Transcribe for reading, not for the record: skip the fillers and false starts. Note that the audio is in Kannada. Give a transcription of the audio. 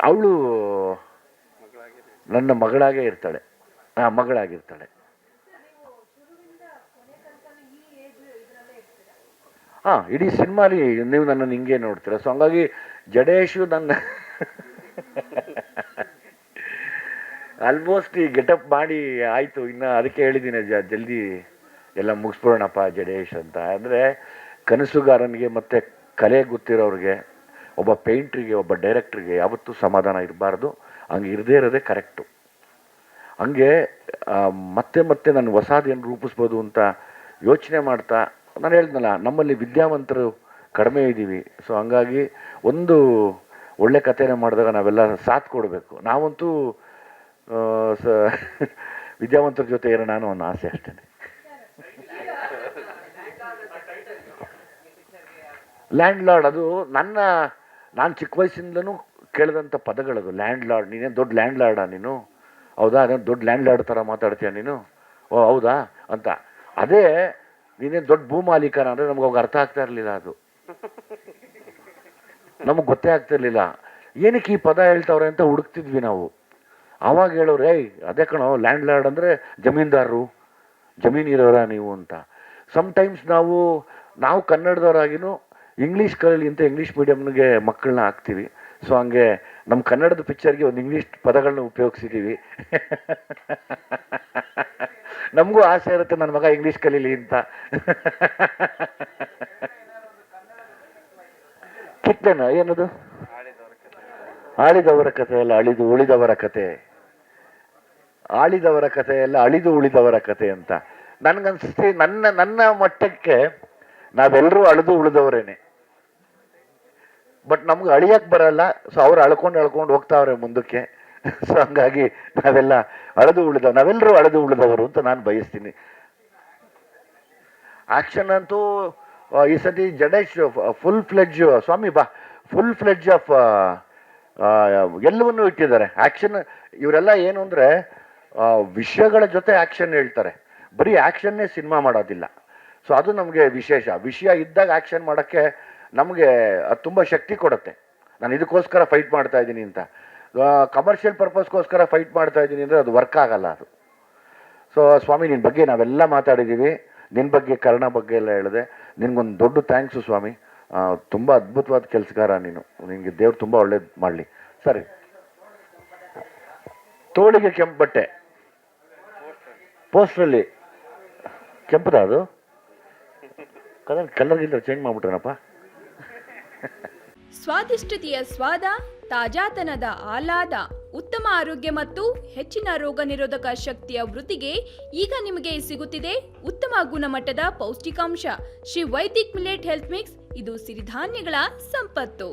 ಅವಳು ನನ್ನ ಮಗಳಾಗೇ ಇರ್ತಾಳೆ. ಮಗಳಾಗಿರ್ತಾಳೆ. ಇಡೀ ಸಿನಿಮಾಲಿ ನೀವು ನನ್ನನ್ನು ಹಿಂಗೆ ನೋಡ್ತೀರ. ಸೊ ಹಂಗಾಗಿ ಜಡೇಶು ನನ್ನ ಆಲ್ಮೋಸ್ಟ್ ಈ ಗೆಟಪ್ ಮಾಡಿ ಆಯಿತು. ಇನ್ನು ಅದಕ್ಕೆ ಹೇಳಿದ್ದೀನಿ ಜಲ್ದಿ ಎಲ್ಲ ಮುಗಿಸ್ಬಿಡೋಣಪ್ಪ ಜಡೇಶ್ ಅಂತ. ಅಂದರೆ ಕನಸುಗಾರನಿಗೆ ಮತ್ತು ಕಲೆ ಗೊತ್ತಿರೋರಿಗೆ, ಒಬ್ಬ ಪೇಂಟ್ರಿಗೆ, ಒಬ್ಬ ಡೈರೆಕ್ಟ್ರಿಗೆ ಯಾವತ್ತೂ ಸಮಾಧಾನ ಇರಬಾರ್ದು. ಹಂಗೆ ಇರದೇ ಇರೋದೇ ಕರೆಕ್ಟು. ಹಂಗೆ ಮತ್ತೆ ಮತ್ತೆ ನಾನು ಹೊಸದೇನು ರೂಪಿಸ್ಬೋದು ಅಂತ ಯೋಚನೆ ಮಾಡ್ತಾ, ನಾನು ಹೇಳಿದ್ನಲ್ಲ, ನಮ್ಮಲ್ಲಿ ವಿದ್ಯಾವಂತರು ಕಡಿಮೆ ಇದ್ದೀವಿ. ಸೊ ಹಂಗಾಗಿ ಒಂದು ಒಳ್ಳೆ ಕಥೆನ ಮಾಡಿದಾಗ ನಾವೆಲ್ಲ ಸಾಥ್ ಕೊಡಬೇಕು. ನಾವಂತೂ ವಿದ್ಯಾವಂತರ ಜೊತೆ ಇರೋಣ ಅನ್ನೋ ಒಂದು ಆಸೆ ಅಷ್ಟೇ. ಲ್ಯಾಂಡ್ ಲಾರ್ಡ್ ಅದು ನಾನು ಚಿಕ್ಕ ವಯಸ್ಸಿಂದಲೂ ಕೇಳಿದಂಥ ಪದಗಳದು. ಲ್ಯಾಂಡ್ ಲಾರ್ಡ್, ನೀನೇನು ದೊಡ್ಡ ಲ್ಯಾಂಡ್ ಲಾರ್ಡಾ ನೀನು? ಹೌದಾ, ಅದೇನು ದೊಡ್ಡ ಲ್ಯಾಂಡ್ ಲಾರ್ಡ್ ಥರ ಮಾತಾಡ್ತೀಯ ನೀನು? ಓ ಹೌದಾ ಅಂತ. ಅದೇ ನೀನೇನು ದೊಡ್ಡ ಭೂಮಾಲೀಕನ ಅಂದರೆ ನಮ್ಗೆ ಅವಾಗ ಅರ್ಥ ಆಗ್ತಾ ಇರಲಿಲ್ಲ. ಅದು ನಮಗೆ ಗೊತ್ತೇ ಆಗ್ತಿರ್ಲಿಲ್ಲ. ಏನಕ್ಕೆ ಈ ಪದ ಹೇಳ್ತಾವ್ರೆ ಅಂತ ಹುಡುಕ್ತಿದ್ವಿ ನಾವು. ಆವಾಗ ಹೇಳೋರು, ಅದೇ ಕಣೋ ಲ್ಯಾಂಡ್ ಲಾರ್ಡ್ ಅಂದರೆ ಜಮೀನ್ದಾರರು, ಜಮೀನಿರೋರ ನೀವು ಅಂತ. ಸಮ್ಟೈಮ್ಸ್ ನಾವು ಕನ್ನಡದವರಾಗಿನೂ ಇಂಗ್ಲೀಷ್ ಕಲೀಲಿ ಅಂತ ಇಂಗ್ಲೀಷ್ ಮೀಡಿಯಮ್ಗೆ ಮಕ್ಕಳನ್ನ ಹಾಕ್ತೀವಿ. ಸೊ ಹಂಗೆ ನಮ್ಮ ಕನ್ನಡದ ಪಿಕ್ಚರ್ಗೆ ಒಂದು ಇಂಗ್ಲೀಷ್ ಪದಗಳನ್ನ ಉಪಯೋಗಿಸಿದ್ದೀವಿ. ನಮಗೂ ಆಸೆ ಇರುತ್ತೆ ನನ್ನ ಮಗ ಇಂಗ್ಲೀಷ್ ಕಲೀಲಿ ಅಂತ. ಕಿತ್ತೇನ ಏನದು? ಆಳಿದವರ ಕಥೆ ಅಲ್ಲ, ಅಳಿದು ಉಳಿದವರ ಕತೆ. ಆಳಿದವರ ಕಥೆ ಎಲ್ಲ ಅಳಿದು ಉಳಿದವರ ಕತೆ ಅಂತ ನನ್ಗನ್ಸುತ್ತೆ. ನನ್ನ ಮಟ್ಟಕ್ಕೆ ನಾವೆಲ್ಲರೂ ಅಳಿದು ಉಳಿದವರೇನೆ. ಬಟ್ ನಮ್ಗೆ ಅಳಿಯಕ್ಕೆ ಬರಲ್ಲ. ಸೊ ಅವ್ರು ಅಳ್ಕೊಂಡು ಹೋಗ್ತಾವ್ರೆ ಮುಂದಕ್ಕೆ. ಸೊ ಹಂಗಾಗಿ ನಾವೆಲ್ಲರೂ ಅಳೆದು ಉಳಿದವರು ಅಂತ ನಾನು ಬಯಸ್ತೀನಿ. ಆಕ್ಷನ್ ಅಂತೂ ಈ ಸತಿ ಜಡೇಶ್ ಫುಲ್ ಫ್ಲೆಡ್ಜ್ ಆಫ್ ಎಲ್ಲವನ್ನೂ ಇಟ್ಟಿದ್ದಾರೆ. ಆಕ್ಷನ್ ಇವರೆಲ್ಲ ಏನು ಅಂದರೆ ವಿಷಯಗಳ ಜೊತೆ ಆಕ್ಷನ್ ಹೇಳ್ತಾರೆ, ಬರೀ ಆಕ್ಷನ್ನೇ ಸಿನಿಮಾ ಮಾಡೋದಿಲ್ಲ. ಸೊ ಅದು ನಮಗೆ ವಿಷಯ ಇದ್ದಾಗ ಆಕ್ಷನ್ ಮಾಡೋಕ್ಕೆ ನಮಗೆ ಅದು ತುಂಬ ಶಕ್ತಿ ಕೊಡುತ್ತೆ. ನಾನು ಇದಕ್ಕೋಸ್ಕರ ಫೈಟ್ ಮಾಡ್ತಾ ಇದ್ದೀನಿ ಅಂತ, ಕಮರ್ಷಿಯಲ್ ಪರ್ಪಸ್ಗೋಸ್ಕರ ಫೈಟ್ ಮಾಡ್ತಾ ಇದ್ದೀನಿ ಅಂದರೆ ಅದು ವರ್ಕ್ ಆಗಲ್ಲ ಅದು. ಸೊ ಸ್ವಾಮಿ, ನಿನ್ನ ಬಗ್ಗೆ ನಾವೆಲ್ಲ ಮಾತಾಡಿದ್ದೀವಿ. ನಿನ್ನ ಬಗ್ಗೆ, ಕರ್ಣ ಬಗ್ಗೆ ಎಲ್ಲ ಹೇಳಿದೆ. ನಿನ್ಗೊಂದು ದೊಡ್ಡ ಥ್ಯಾಂಕ್ಸು ಸ್ವಾಮಿ. ತುಂಬ ಅದ್ಭುತವಾದ ಕೆಲಸಗಾರ ನೀನು. ನಿನಗೆ ದೇವ್ರು ತುಂಬ ಒಳ್ಳೇದು ಮಾಡಲಿ. ಸರಿ, ತೋಳಿಗೆ ಕೆಂಪು ಬಟ್ಟೆ, ಪೋಸ್ಟ್ರಲ್ಲಿ ಕೆಂಪದ ಅದು ಕಲರ್ಗಿಂತ ಚೇಂಜ್ ಮಾಡ್ಬಿಟ್ರನಪ್ಪ. ಸ್ವಾದಿಷ್ಟತೆಯ ಸ್ವಾದ, ತಾಜಾತನದ ಆಹ್ಲಾದ, ಉತ್ತಮ ಆರೋಗ್ಯ ಮತ್ತು ಹೆಚ್ಚಿನ ರೋಗ ನಿರೋಧಕ ಶಕ್ತಿಯ ವೃದ್ಧಿಗೆ ಈಗ ನಿಮಗೆ ಸಿಗುತ್ತಿದೆ ಉತ್ತಮ ಗುಣಮಟ್ಟದ ಪೌಷ್ಟಿಕಾಂಶ Shri Vaidik millet health mix. ಇದು ಸಿರಿಧಾನ್ಯಗಳ ಸಂಪತ್ತು.